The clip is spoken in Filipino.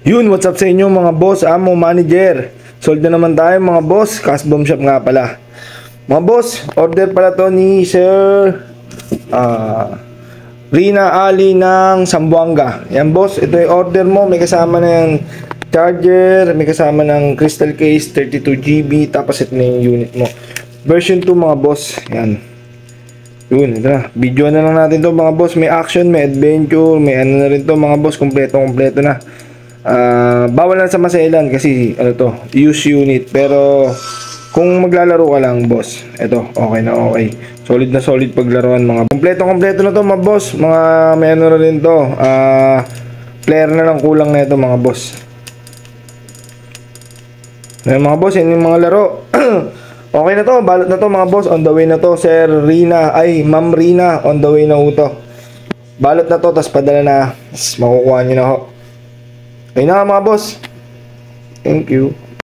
Yun, what's up sa inyo mga boss, amo, manager. Sold na naman tayo mga boss. Cash Bomb Shop nga pala. Mga boss, order pala to ni Sir Rina Ali ng Zamboanga. Yan boss, ito yung order mo. May kasama na yung charger, may kasama ng crystal case, 32GB. Tapos ito na yung unit mo. Version 2 mga boss. Yan. Yun, ito na. Video na lang natin to mga boss. May action, may adventure, may ano na rin to mga boss. Kompleto na. Bawal lang sa masailan kasi ano to, use unit. Pero kung maglalaro ka lang boss, ito okay na okay. Solid na solid paglaruan mga. Kompleto na to mga boss. Mga may ano na rin to. Player na lang kulang na ito mga boss. Ayan mga boss, yan yung mga laro. Okay na to, balot na to mga boss. On the way na to, Sir Rina, Ma'am Rina, on the way na to. Balot na to, tas padala na. Makukuha nyo na ho. Ayun na mga boss. Thank you.